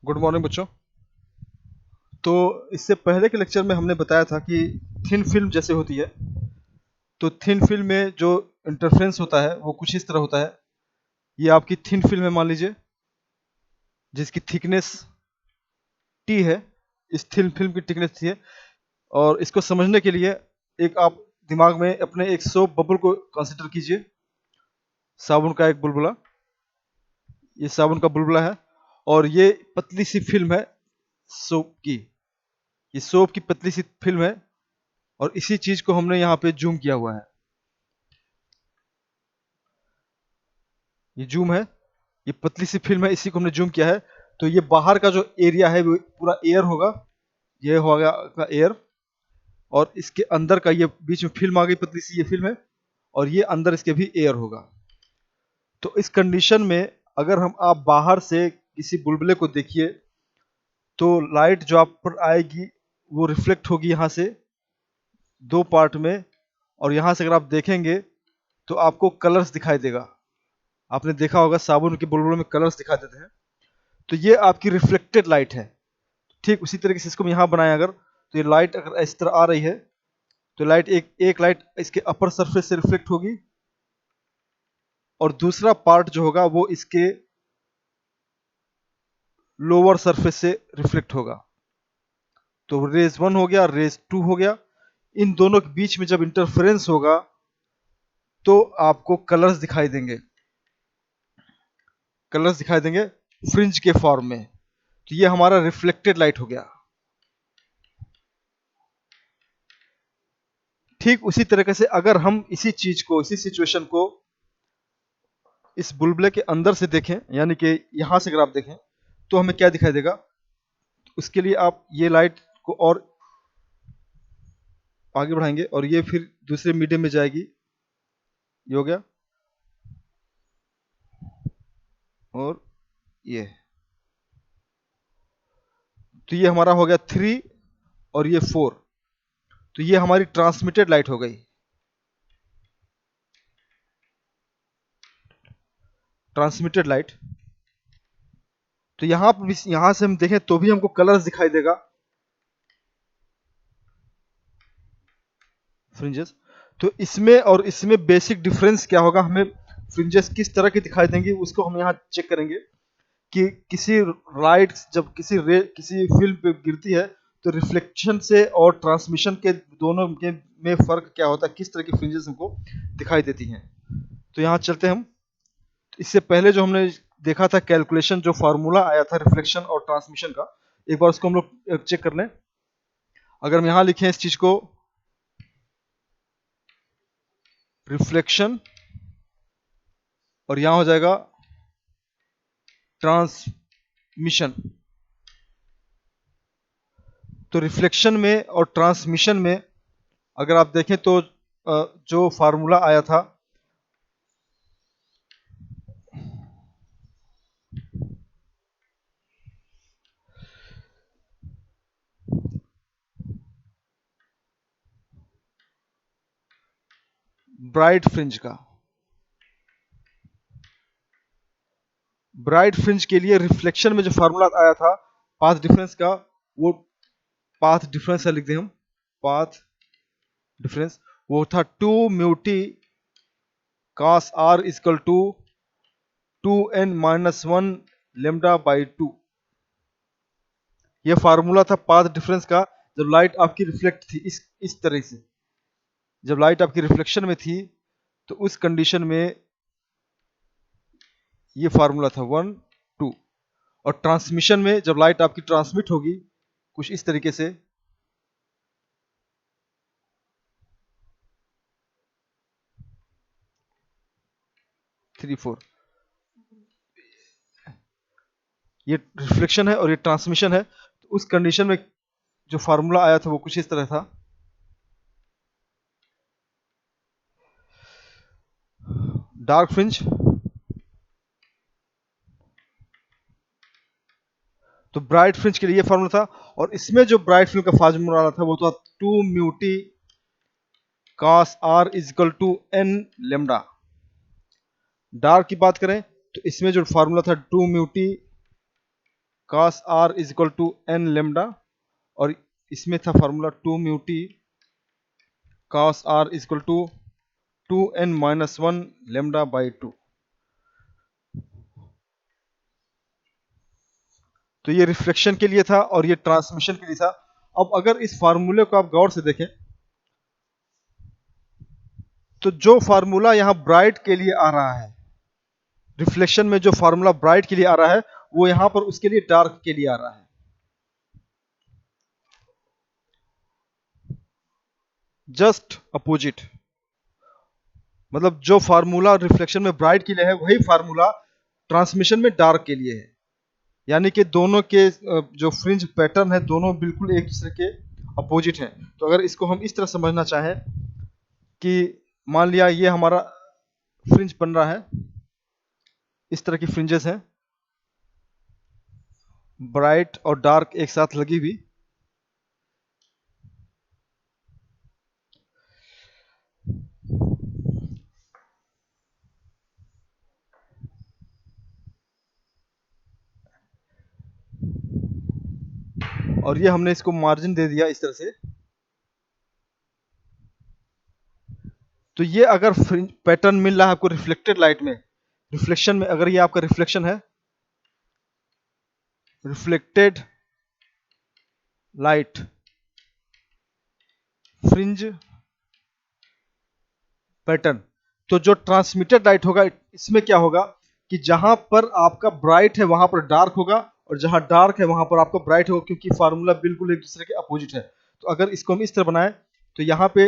Good morning बच्चों। तो इससे पहले के लेक्चर में हमने बताया था कि थिन फिल्म जैसे होती है, तो थिन फिल्म में जो इंटरफेरेंस होता है वो कुछ इस तरह होता है। ये आपकी थिन फिल्म है मान लीजिए, जिसकी थिकनेस टी है। इस थिन फिल्म की थिकनेस टी है, और इसको समझने के लिए एक आप दिमाग में अपने एक सोप बबल को कंसिडर कीजिए। साबुन का एक बुलबुला, ये साबुन का बुलबुला है, और ये पतली सी फिल्म है सोप की। ये सोप की पतली सी फिल्म है, और इसी चीज को हमने यहाँ पे जूम किया हुआ है। ये जूम है, ये पतली सी फिल्म है, इसी को हमने जूम किया है। तो ये बाहर का जो एरिया है वो पूरा एयर होगा, ये होगा का एयर। और इसके अंदर का ये बीच में फिल्म आ गई, पतली सी ये फिल्म है, और ये अंदर इसके भी एयर होगा। तो इस कंडीशन में अगर हम आप बाहर से किसी बुलबुले को देखिए, तो लाइट जो आप पर आएगी वो रिफ्लेक्ट होगी यहाँ से दो पार्ट में। और यहाँ से अगर आप देखेंगे तो आपको कलर्स दिखाई देगा। आपने देखा होगा साबुन के बुलबुले में कलर्स दिखाई देते हैं, तो ये आपकी रिफ्लेक्टेड लाइट है। ठीक उसी तरीके से इसको हम यहाँ बनाएं अगर, तो ये लाइट अगर इस तरह आ रही है, तो लाइट एक एक लाइट इसके अपर सरफेस से रिफ्लेक्ट होगी, और दूसरा पार्ट जो होगा वो इसके लोअर सरफेस से रिफ्लेक्ट होगा। तो रेज 1 हो गया, रेज 2 हो गया। इन दोनों के बीच में जब इंटरफेरेंस होगा तो आपको कलर्स दिखाई देंगे, कलर्स दिखाई देंगे फ्रिंज के फॉर्म में। तो ये हमारा रिफ्लेक्टेड लाइट हो गया। ठीक उसी तरीके से अगर हम इसी चीज को, इसी सिचुएशन को इस बुलबुले के अंदर से देखें, यानी कि यहां से अगर आप देखें, तो हमें क्या दिखाई देगा। उसके लिए आप ये लाइट को और आगे बढ़ाएंगे, और ये फिर दूसरे मीडियम में जाएगी। ये हो गया, और ये, तो ये हमारा हो गया 3, और ये 4। तो ये हमारी ट्रांसमिटेड लाइट हो गई। Transmitted light. तो यहां पर यहां से हम देखें तो भी हमको कलर्स दिखाई देगा, फ्रिंजेस। तो इसमें और इसमें बेसिक डिफरेंस क्या होगा, हमें फ्रिंजेस किस तरह की दिखाई देंगी उसको हम यहाँ चेक करेंगे। कि किसी लाइट जब किसी रे किसी फिल्म पे गिरती है, तो रिफ्लेक्शन से और ट्रांसमिशन के दोनों के में फर्क क्या होता है, किस तरह की फ्रिंजेस हमको दिखाई देती हैं। तो यहाँ चलते हैं हम। इससे पहले जो हमने देखा था कैलकुलेशन, जो फार्मूला आया था रिफ्लेक्शन और ट्रांसमिशन का, एक बार उसको हम लोग चेक कर लें। अगर हम यहाँ लिखें इस चीज को, रिफ्लेक्शन, और यहाँ हो जाएगा ट्रांसमिशन। तो रिफ्लेक्शन में और ट्रांसमिशन में अगर आप देखें तो जो फार्मूला आया था, ब्राइट फ्रिंज का, ब्राइट फ्रिंज के लिए रिफ्लेक्शन में जो फार्मूला आया था पाथ डिफरेंस का, वो पाथ डिफरेंस है, लिख दें हम पाथ डिफरेंस। वो था 2 mu t cos r equal to 2n minus 1 lambda by 2। ये फार्मूला था पाथ डिफरेंस का, जब लाइट आपकी रिफ्लेक्ट थी इस तरह से। जब लाइट आपकी रिफ्लेक्शन में थी तो उस कंडीशन में ये फार्मूला था 1 2। और ट्रांसमिशन में जब लाइट आपकी ट्रांसमिट होगी कुछ इस तरीके से, 3 4। ये रिफ्लेक्शन है और ये ट्रांसमिशन है। तो उस कंडीशन में जो फार्मूला आया था वो कुछ इस तरह था। डार्क फ्रिंज, तो ब्राइट फ्रिंज के लिए ये फार्मूला था। और इसमें जो ब्राइट फ्रिंज का फार्मूला था वो था 2 mu t cos r equal to n lambda. Dark की बात करें तो इसमें जो फार्मूला था 2 mu t cos r is equal to n lambda, और इसमें था formula 2 mu t cos r is equal to 2n minus 1 lambda by 2। तो ये रिफ्लेक्शन के लिए था और ये ट्रांसमिशन के लिए था। अब अगर इस फार्मूले को आप गौर से देखें तो जो फार्मूला यहां ब्राइट के लिए आ रहा है, रिफ्लेक्शन में जो फार्मूला ब्राइट के लिए आ रहा है, वो यहां पर उसके लिए डार्क के लिए आ रहा है। जस्ट अपोजिट, मतलब जो फार्मूला रिफ्लेक्शन में ब्राइट के लिए है वही फार्मूला ट्रांसमिशन में डार्क के लिए है। यानी कि दोनों के जो फ्रिंज पैटर्न है दोनों बिल्कुल एक दूसरे के अपोजिट हैं। तो अगर इसको हम इस तरह समझना चाहें कि मान लिया ये हमारा फ्रिंज बन रहा है, इस तरह की फ्रिंजेस हैं ब्राइट और डार्क एक साथ लगी हुई। और ये हमने इसको मार्जिन दे दिया इस तरह से। तो ये अगर फ्रिंज पैटर्न मिल रहा है आपको रिफ्लेक्टेड लाइट में, रिफ्लेक्शन में अगर ये आपका रिफ्लेक्शन है, रिफ्लेक्टेड लाइट फ्रिंज पैटर्न, तो जो ट्रांसमिटेड लाइट होगा इसमें क्या होगा कि जहां पर आपका ब्राइट है वहां पर डार्क होगा, और जहां डार्क है वहां पर आपका ब्राइट होगा, क्योंकि फार्मूला बिल्कुल एक दूसरे के अपोजिट है। तो अगर इसको हम इस तरह बनाएं तो यहाँ पे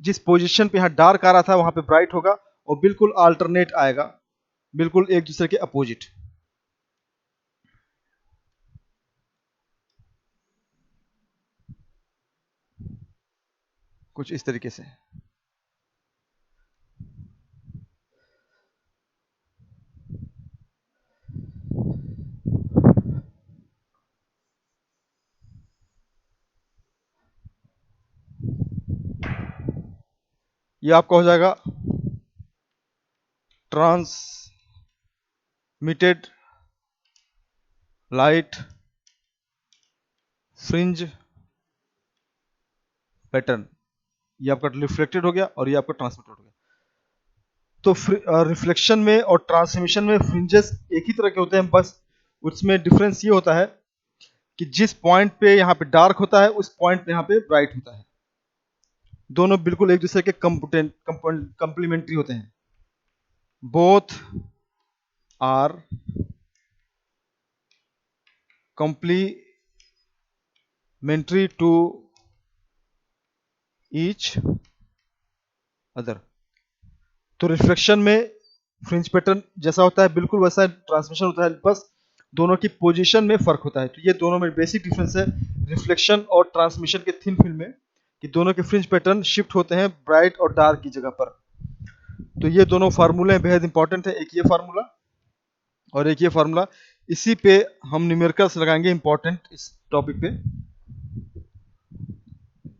जिस पोजीशन पे यहाँ डार्क आ रहा था वहां पे ब्राइट होगा, और बिल्कुल अल्टरनेट आएगा, बिल्कुल एक दूसरे के अपोजिट, कुछ इस तरीके से। ये आपका हो जाएगा ट्रांसमिटेड लाइट फ्रिंज पैटर्न। ये आपका रिफ्लेक्टेड हो गया और ये आपका ट्रांसमिटेड हो गया। तो रिफ्लेक्शन में और ट्रांसमिशन में फ्रिंजेस एक ही तरह के होते हैं, बस उसमें डिफरेंस ये होता है कि जिस पॉइंट पे यहाँ पे डार्क होता है उस पॉइंट पे यहाँ पे ब्राइट होता है। दोनों बिल्कुल एक दूसरे के कंप्लीमेंट्री होते हैं। Both are complementary to each other. तो रिफ्लेक्शन में फ्रिंज पैटर्न जैसा होता है बिल्कुल वैसा ट्रांसमिशन होता है, बस दोनों की पोजीशन में फर्क होता है। तो ये दोनों में बेसिक डिफरेंस है रिफ्लेक्शन और ट्रांसमिशन के थिन फिल्म में, कि दोनों के फ्रिंज पैटर्न शिफ्ट होते हैं ब्राइट और डार्क की जगह पर। तो ये दोनों फार्मूले बेहद इंपॉर्टेंट है, एक ये फार्मूला और एक ये फार्मूला। इसी पे हम न्यूमेरिकल्स लगाएंगे इंपॉर्टेंट इस टॉपिक पे,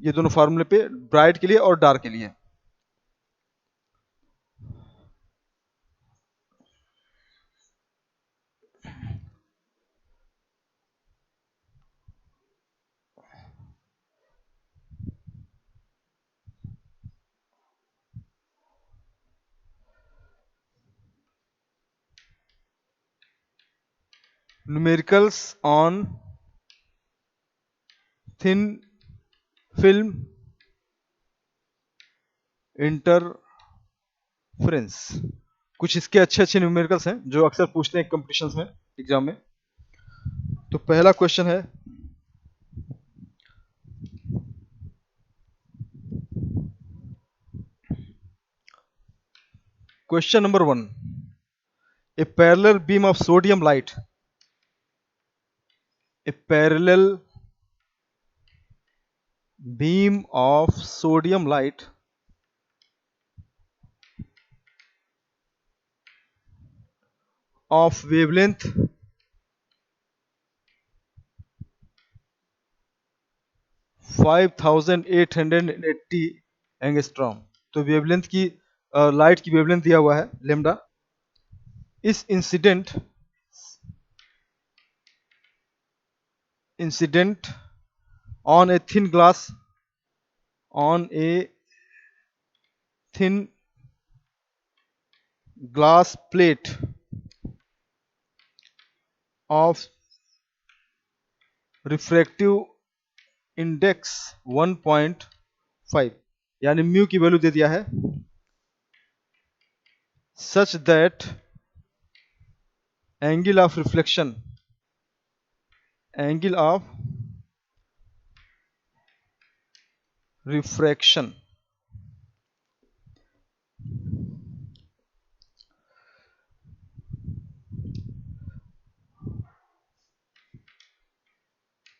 ये दोनों फार्मूले पे ब्राइट के लिए और डार्क के लिए। Numericals on thin film interference. कुछ इसके अच्छे अच्छे न्यूमेरिकल्स हैं जो अक्सर पूछते हैं कंपटीशंस में, एग्जाम में। तो पहला क्वेश्चन है, question number 1, A parallel beam of sodium light, A parallel beam of sodium light of wavelength 5880 angstrom. तो वेवलेंथ की लाइट की वेवलेंथ दिया हुआ है लेमडा। इस incident incident on a thin glass on a thin glass plate of refractive index 1.5, यानी mu की value दे दिया है such that angle of reflection angle of refraction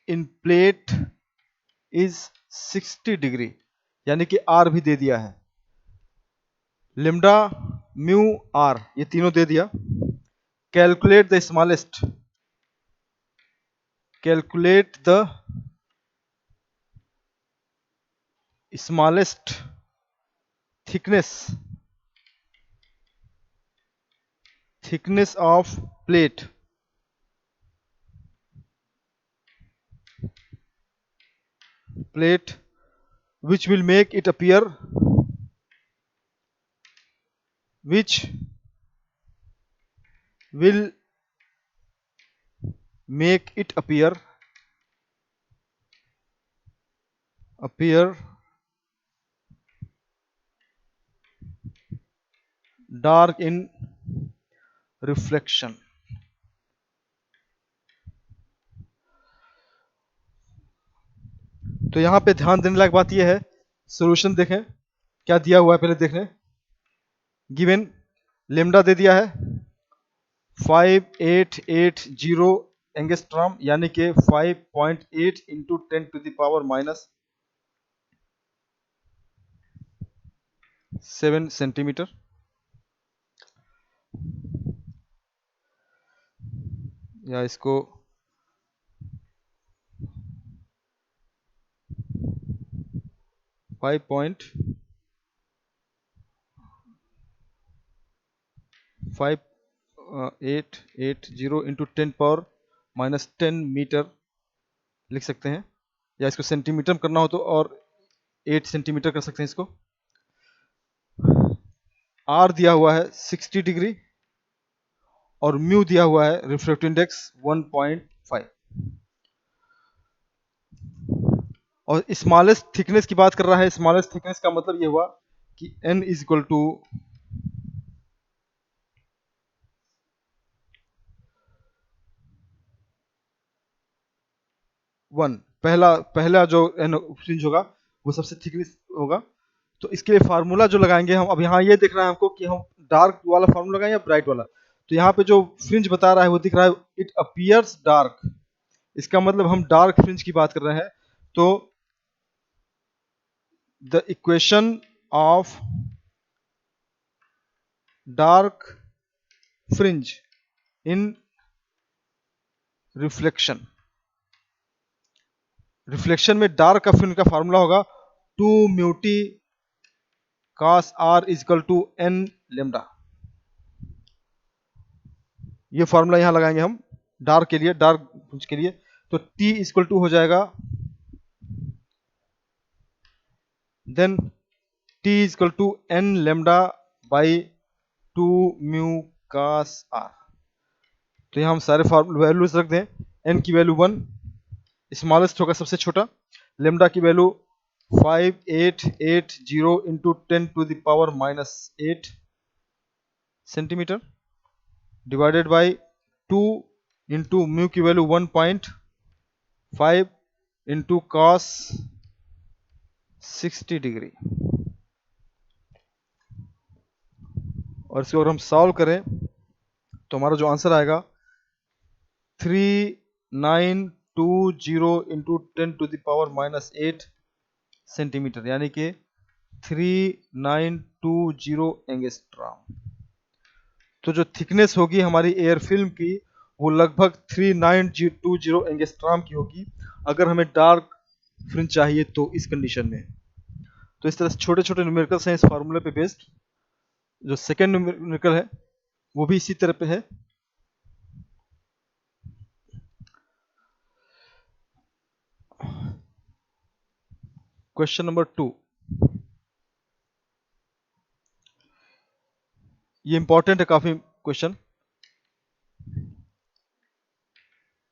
in plate is 60 degree, यानी कि आर भी दे दिया है, लिम्डा म्यू आर ये तीनों दे दिया। Calculate the smallest thickness of plate which will make it appear dark in reflection। तो यहां पे ध्यान देने लायक बात यह है, सॉल्यूशन देखें क्या दिया हुआ है, पहले देख लें। गिवन लेमडा दे दिया है 5880 एंगस्ट्रॉम, यानी कि 5.8 into 10 to the power minus 7 centimetre. या इसको five point 5880 into 10 power minus 10 metre लिख सकते हैं, या इसको सेंटीमीटर में करना हो तो और 8 सेंटीमीटर कर सकते हैं इसको। आर दिया हुआ है 60 डिग्री और म्यू दिया हुआ है रिफ्रैक्टिव इंडेक्स 1.5, और स्मॉलेस्ट थिकनेस की बात कर रहा है। स्मॉलेस्ट थिकनेस का मतलब ये हुआ कि n इज इक्वल टू 1। पहला जो फ्रिंज होगा वो सबसे थिकनेस होगा। तो इसके लिए फार्मूला जो लगाएंगे हम, अब यहाँ ये देख रहा है हमको कि हम डार्क वाला फार्मूला लगाएं या ब्राइट वाला। तो यहाँ पे जो फ्रिंज बता रहा है वो दिख रहा है इट अपीयर्स डार्क, इसका मतलब हम डार्क फ्रिंज की बात कर रहे हैं। तो the equation of dark fringe in reflection में डार्क का फ्रिंज का फार्मूला होगा 2 mu t cos r is equal to n lambda. ये फार्मूला यहां लगाएंगे हम डार्क के लिए, डार्क फ्रिंज के लिए। तो t इज इक्वल टू हो जाएगा then t is equal to n lambda by 2 mu cos r। तो यहाँ हम सारे वैल्यूज रख दें। n की वैल्यू 1, स्मॉलेस्ट होगा सबसे छोटा, लेमडा की value 5880 into 10 to the power minus 8 centimetre divided by 2 into mu की वैल्यू 1.5 इंटू कॉस 60 डिग्री। और इसको अगर हम सॉल्व करें तो हमारा जो आंसर आएगा 3920 into 10 to the power minus 8 centimetre, यानी कि 3920 एंगस्ट्रॉम। तो जो थिकनेस होगी हमारी एयर फिल्म की वो लगभग 3920 एंगस्ट्रॉम की होगी, अगर हमें डार्क फ्रिंज चाहिए तो इस कंडीशन में। तो इस तरह से छोटे छोटे न्यूमेरिकल्स हैं इस फार्मूले पे बेस्ड। जो सेकेंड न्यूमेरिकल है वो भी इसी तरह पे है। क्वेश्चन नंबर 2, ये इंपॉर्टेंट है काफी question.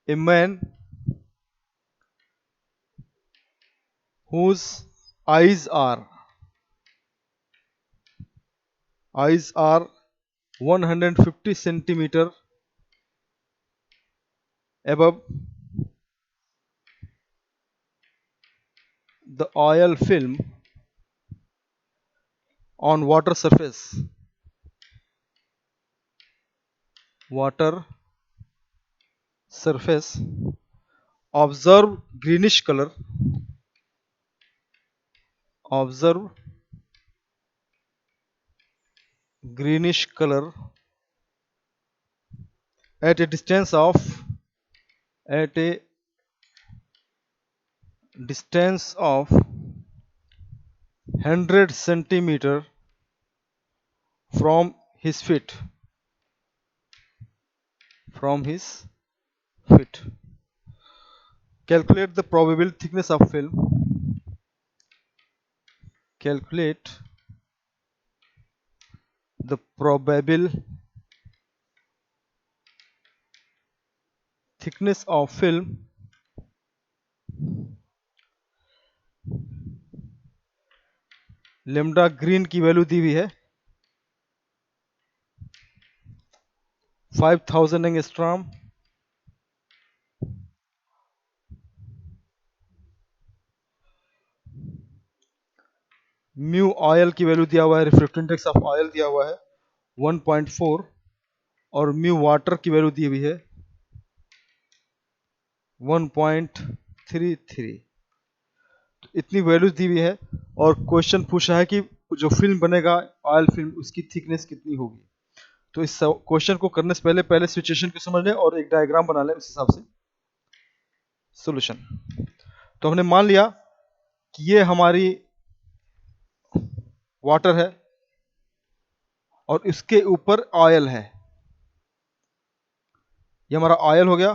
A man whose eyes are eyes are 150 centimeter above the oil film on water surface observe greenish color observe greenish color at a distance of at a distance of 100 centimeter from his feet from his feet. Calculate the probable thickness of film. Calculate the probable thickness of film lambda green की value दी हुई है 5000 angstrom, mu oil की value दिया हुआ है, refractive index of oil दिया हुआ है 1.4 और म्यू वाटर की वैल्यू दी हुई है 1.33। तो इतनी वैल्यू दी हुई है और क्वेश्चन पूछा है कि जो फिल्म बनेगा ऑयल फिल्म उसकी थिकनेस कितनी होगी। तो इस क्वेश्चन को करने से पहले पहले सिचुएशन को समझ लें और एक डायग्राम बना लें, उस हिसाब से सॉल्यूशन। तो हमने मान लिया कि ये हमारी वाटर है और इसके ऊपर ऑयल है। ये हमारा ऑयल हो गया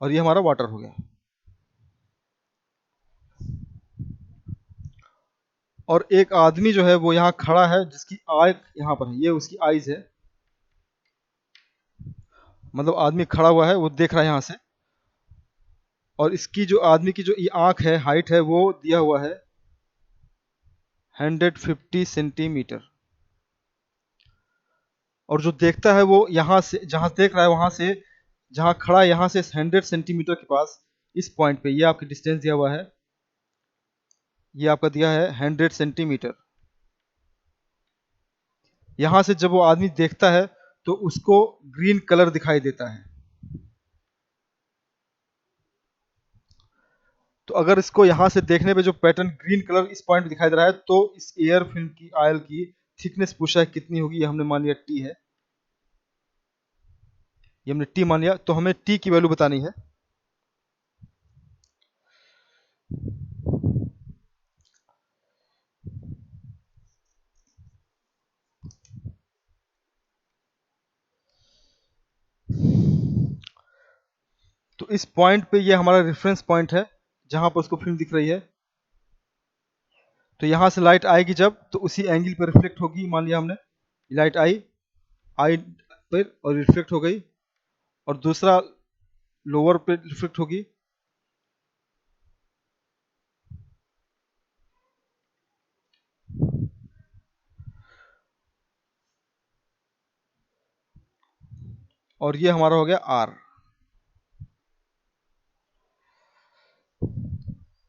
और ये हमारा वाटर हो गया। और एक आदमी जो है वो यहाँ खड़ा है जिसकी आय यहाँ पर है, ये उसकी आईज है, मतलब आदमी खड़ा हुआ है वो देख रहा है यहाँ से। और इसकी जो आदमी की जो ये आंख है, हाइट है, वो दिया हुआ है 150 सेंटीमीटर। और जो देखता है वो यहाँ से जहाँ देख रहा है वहां से जहाँ खड़ा है यहाँ से 100 सेंटीमीटर के पास इस पॉइंट पे ये आपकी डिस्टेंस दिया हुआ है, ये आपका दिया है 100 सेंटीमीटर। यहाँ से जब वो आदमी देखता है तो उसको ग्रीन कलर दिखाई देता है। तो अगर इसको यहाँ से देखने पे जो पैटर्न ग्रीन कलर इस पॉइंट पे दिखाई दे रहा है तो इस एयर फिल्म की ऑयल की थिकनेस पूछा है कितनी होगी, ये हमने मान लिया टी है, ये हमने टी मान लिया। तो हमें टी की वैल्यू बतानी है। तो इस पॉइंट पे ये हमारा रेफरेंस पॉइंट है जहां पर उसको फिल्म दिख रही है। तो यहाँ से लाइट आएगी जब तो उसी एंगल पर रिफ्लेक्ट होगी। मान लिया हमने लाइट आई आई पर और रिफ्लेक्ट हो गई और दूसरा लोअर पे रिफ्लेक्ट होगी। और ये हमारा हो गया आर,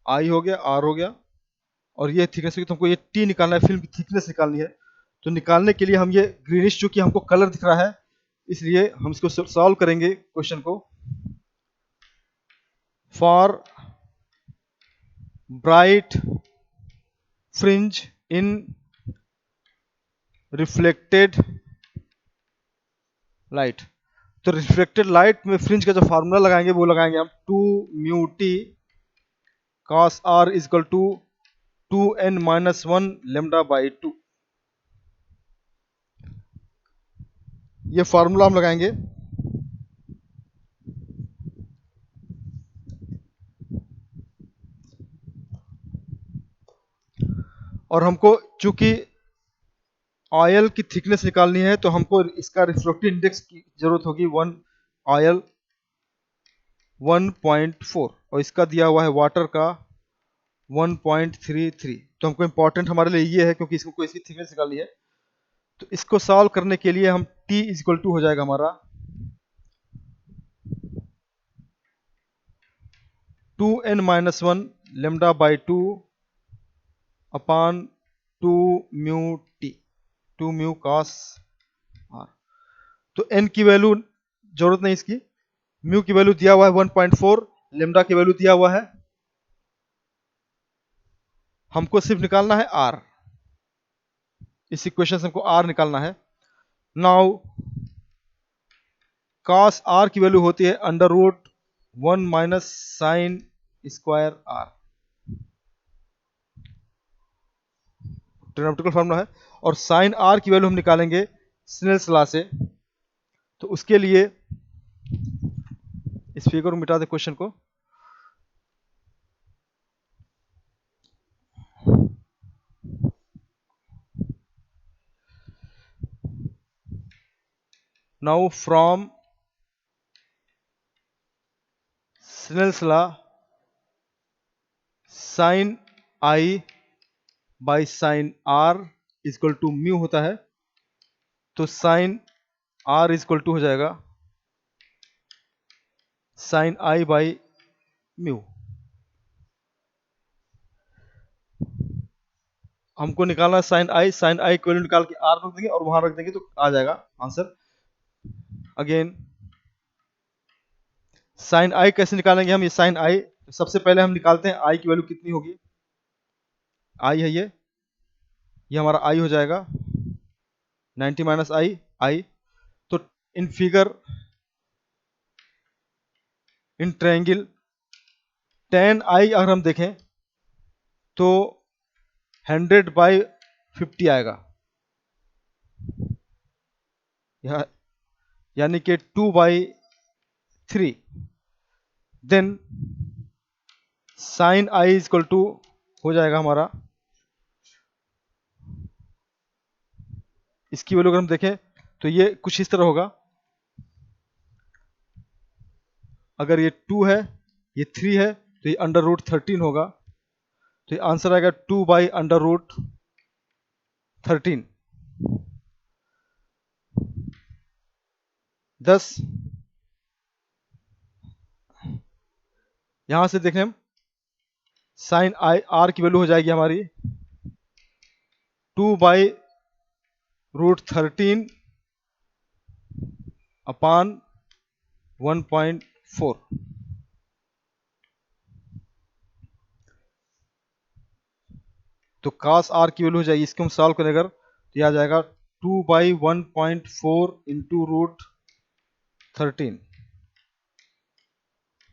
आई हो गया, आर हो गया और ये थिकनेस होगी। तो हमको ये टी निकालना है, फिल्म की थिकनेस निकालनी है। तो निकालने के लिए हम ये ग्रीनिश चूंकि हमको कलर दिख रहा है इसलिए हम इसको सॉल्व करेंगे क्वेश्चन को। For bright fringe in reflected light, तो रिफ्लेक्टेड लाइट में फ्रिंज का जो फार्मूला लगाएंगे वो लगाएंगे हम 2 mu t cos r is equal to 2n minus 1 lambda by 2। ये फार्मूला हम लगाएंगे। और हमको चूंकि ऑयल की थिकनेस निकालनी है तो हमको इसका रिफ्रैक्टिव इंडेक्स की जरूरत होगी ऑयल 1.4 और इसका दिया हुआ है वाटर का 1.33। तो हमको इम्पोर्टेंट हमारे लिए ये है क्योंकि इसको इसकी थिकनेस निकालनी है। तो इसको सॉल्व करने के लिए हम T इक्वल टू हो जाएगा हमारा 2n-1 lambda by 2 upon 2 mu t 2 mu cos r. तो n की वैल्यू जरूरत नहीं इसकी, म्यू की वैल्यू दिया हुआ है 1.4, लेमडा की वैल्यू दिया हुआ है, हमको सिर्फ निकालना है r। इस इक्वेशन से हमको r निकालना है। नाउ cos r की वैल्यू होती है under root 1 minus sine square r, trigonometrical formula है। और साइन r की वैल्यू हम निकालेंगे स्नेल्स लॉ से। तो उसके लिए इस फिगर को मिटा दे क्वेश्चन को। Now from Snell's law sine i by sine r equal to mu होता है। तो साइन r इक्वल टू हो जाएगा साइन i बाई म्यू। हमको निकालना है साइन आई की वैल्यू निकाल के r रख देंगे और वहां रख देंगे तो आ जाएगा आंसर। अगेन साइन आई कैसे निकालेंगे हम, ये साइन आई सबसे पहले हम निकालते हैं आई की वैल्यू कितनी होगी। आई है ये हमारा आई हो जाएगा 90 माइनस आई। तो in figure in triangle tan i अगर हम देखें तो 100/50 आएगा, यानी कि 2/3। Then sine i equal to हो जाएगा हमारा, इसकी वैल्यू अगर हम देखें तो ये कुछ इस तरह होगा। अगर ये 2 है ये 3 है तो ये अंडर रूट 13 होगा। तो ये आंसर आएगा 2/√13। दस यहां से देखें हम साइन आई आर की वैल्यू हो जाएगी हमारी 2/√13 अपान 1.4। तो कास आर की वैल्यू हो जाएगी, इसको हम सॉल्व करें अगर तो यह आ जाएगा 2/1.4 इंटू रूट 13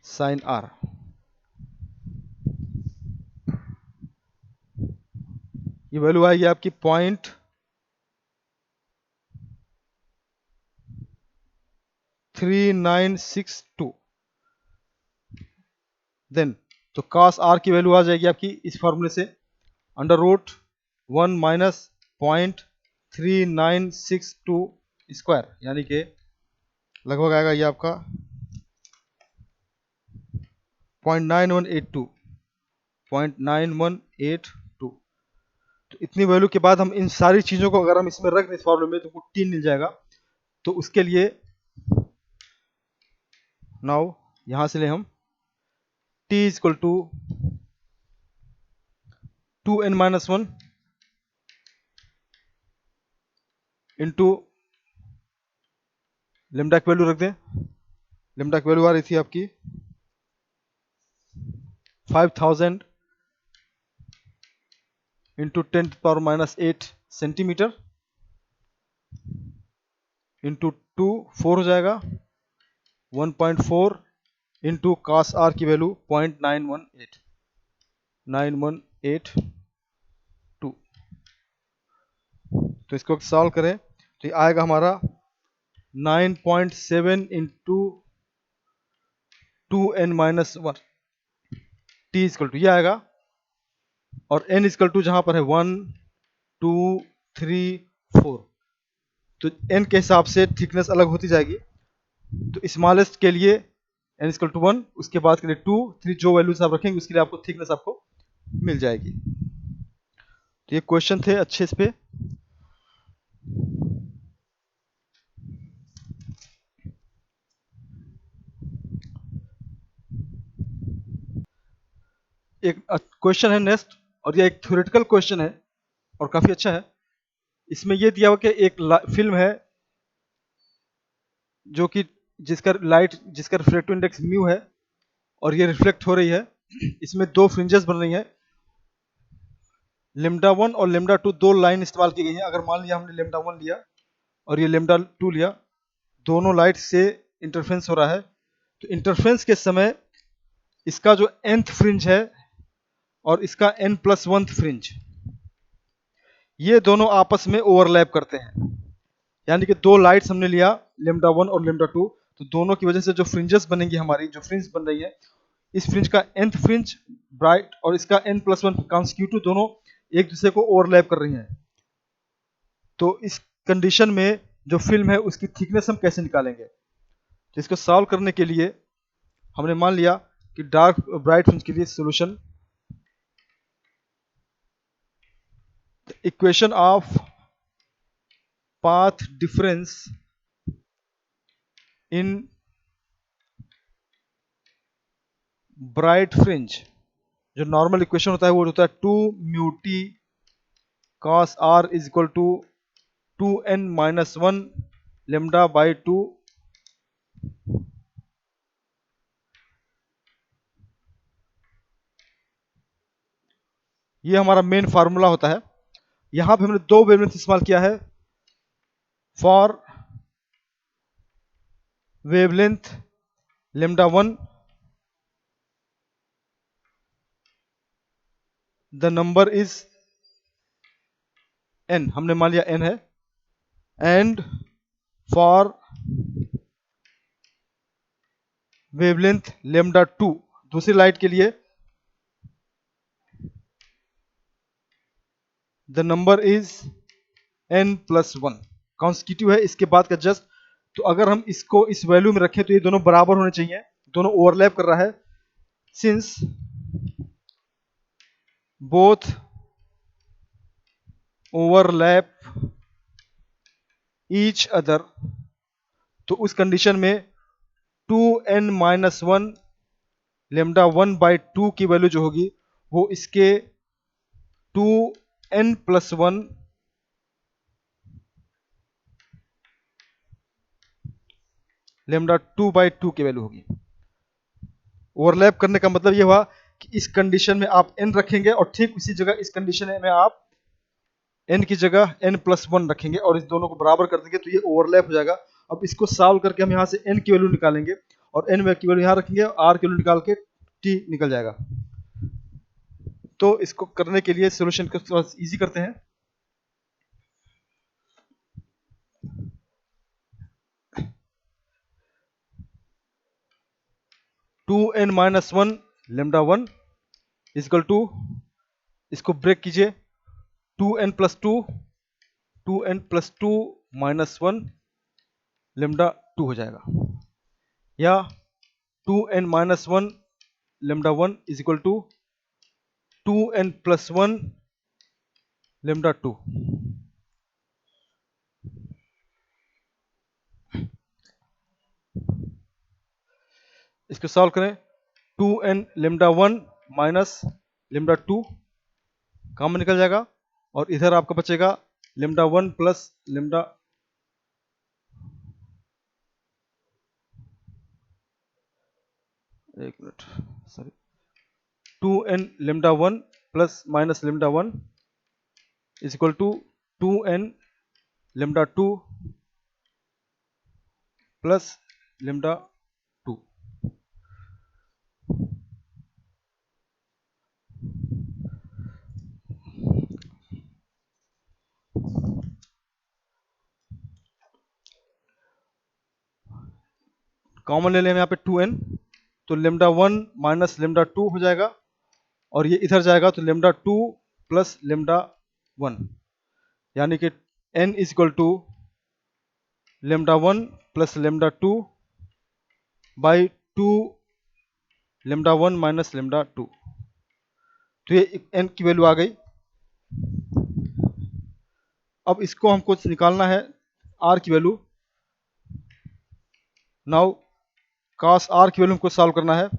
साइन आर। ये वैल्यू आएगी आपकी 0.3962। देन तो कास आर की वैल्यू आ जाएगी आपकी इस फॉर्मूले से अंडर रूट 1 माइनस 0.3962 स्क्वायर, यानी कि लगभग आएगा ये आपका 0.9182। तो इतनी वैल्यू के बाद हम इन सारी चीज़ों को अगर हम इसमें रख दें इस फॉर्मूले में तो हमको टी मिल जाएगा। तो उसके लिए नाउ यहां से ले हम t equal to 2n-1 into lambda की वैल्यू रख दें। लेमडा की वैल्यू आ रही थी आपकी 5000 इंटू 10⁻⁸ सेंटीमीटर इंटू 2 4 हो जाएगा 1.4 इंटू कास आर की वैल्यू 0.9182। तो इसको सॉल्व करें तो ये आएगा हमारा 9.7 into 2n-1 T equal to ये आएगा और n इजकल टू जहां पर है 1 2 3 4, तो n के हिसाब से थिकनेस अलग होती जाएगी। तो स्मॉलेस्ट के लिए n इजकल टू 1, उसके बाद के लिए 2 3, जो वैल्यूज आप रखेंगे उसके लिए आपको थिकनेस आपको मिल जाएगी। तो ये क्वेश्चन थे अच्छे इस पे। एक क्वेश्चन है नेक्स्ट, और ये एक थ्योरेटिकल क्वेश्चन है और काफी अच्छा है। इसमें ये दिया हुआ कि एक फिल्म है जो कि जिसका रिफ्लेक्टिव इंडेक्स म्यू है, और ये रिफ्लेक्ट हो रही है। इसमें दो फ्रिंजेस बन रही हैं, लेमडा 1 और लेमडा 2, दो लाइन इस्तेमाल की गई है। अगर मान लिया हमने लेमडा 1 लिया और ये लेमडा 2 लिया, दोनों लाइट से इंटरफेरेंस हो रहा है। तो इंटरफेरेंस के समय इसका जो nth फ्रिंज है और इसका n+1 फ्रिंज, ये दोनों आपस में ओवरलैप करते हैं। यानी कि दो लाइट्स हमने लिया, लेमडा 1 और लेमडा 2, तो दोनों की वजह से जो फ्रिंजेस बनेंगी, हमारी जो फ्रिंज बन रही है, इस फ्रिंज का nth फ्रिंज ब्राइट और इसका n+1 कॉन्सिक्यूटिव दोनों एक दूसरे को ओवरलैप कर रही हैं। तो इस कंडीशन में जो फिल्म है उसकी थिकनेस हम कैसे निकालेंगे? तो इसको सॉल्व करने के लिए हमने मान लिया कि डार्क ब्राइट फ्रिंज के लिए solution, equation of path difference in bright fringe, जो नॉर्मल इक्वेशन होता है वो होता है 2 mu t cos r is equal to 2n-1 lambda by 2 ये हमारा मेन फार्मूला होता है। यहां पे हमने दो वेवलेंथ इस्तेमाल किया है। For wavelength lambda 1 the number is n, हमने मान लिया n है। एंड फॉर वेवलेंथ लेमडा 2, दूसरी लाइट के लिए, the number is n+1, constitutive है इसके बाद का जस्ट। तो अगर हम इसको इस वैल्यू में रखें तो ये दोनों बराबर होने चाहिए, दोनों ओवरलैप कर रहा है। Since both overlap each other, तो उस कंडीशन में 2n-1 लेमडा 1/2 की वैल्यू जो होगी वो इसके 2n+1 लेमडा 2/2 की वैल्यू होगी। ओवरलैप करने का मतलब ये हुआ कि इस कंडीशन में आप n रखेंगे और ठीक उसी जगह इस कंडीशन में आप n की जगह n+1 रखेंगे और इस दोनों को बराबर कर देंगे, तो ये ओवरलैप हो जाएगा। अब इसको सॉल्व करके हम यहाँ से n की वैल्यू निकालेंगे और n की वैल्यू यहाँ रखेंगे और r की वैल्यू निकाल के t निकल जाएगा। तो इसको करने के लिए सोल्यूशन को थोड़ा इजी करते हैं। Two n minus one lambda 1 equal to, इसको ब्रेक कीजिए, 2n+2 -1 लेमडा 2 हो जाएगा, या 2n-1 lambda 1 is equal to 2n+1 lambda 2। इसको सॉल्व करें, 2n lambda 1 minus lambda 2 common निकल जाएगा और इधर आपका बचेगा लेमडा 1 प्लस लेमडा, एक minute sorry, 2n lambda 1 plus minus lambda 1 is equal to 2n lambda 2 plus lambda 2। Common ले लें यहाँ पे 2n, तो लेमडा 1 माइनस लेमडा 2 हो जाएगा और ये इधर जाएगा तो लेमडा 2 प्लस लेमडा 1, यानी कि n is equal to lambda 1 plus lambda 2 by 2 lambda 1 minus lambda 2। तो ये n की वैल्यू आ गई। अब इसको हमको निकालना है r की वैल्यू। नाउ cos r की वैल्यू हमको सॉल्व करना है।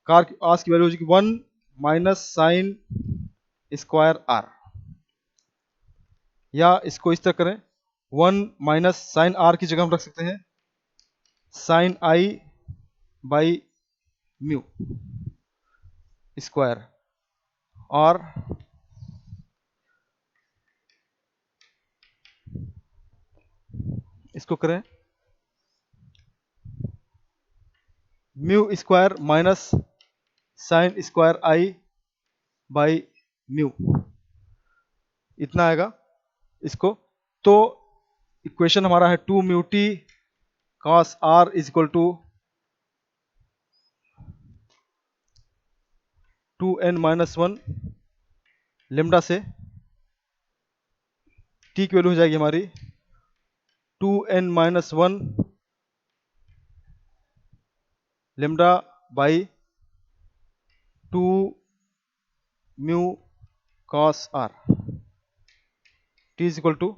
cos की वैल्यू हो जाएगी 1 माइनस साइन स्क्वायर r, या इसको इस तरह करें 1 माइनस साइन r की जगह हम रख सकते हैं sine i by mu square, और इसको करें mu square minus sine square i by mu, इतना आएगा इसको। तो इक्वेशन हमारा है 2 mu t cos r is equal to 2n minus 1 lambda से t की वैल्यू हो जाएगी हमारी 2n minus 1 lambda by 2 mu cos r, t is equal to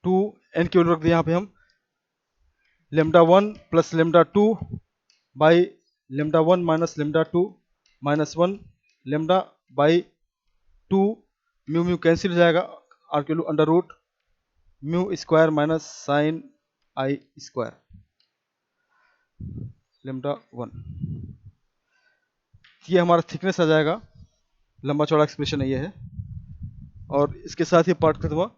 2n की वैल्यू रख दी यहाँ पे हम lambda 1 plus lambda 2 by lambda 1 minus lambda 2 minus 1 lambda by 2 mu mu cancel हो जाएगा, आर की value under root mu square minus sine I square lambda 1। ये हमारा थिकनेस आ जाएगा, लंबा चौड़ा एक्सप्रेशन ये है। और इसके साथ ये पार्ट खत्म हुआ।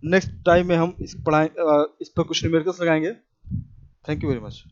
नेक्स्ट टाइम में हम इस पर कुछ न्यूमेरिकल्स लगाएंगे। Thank you very much.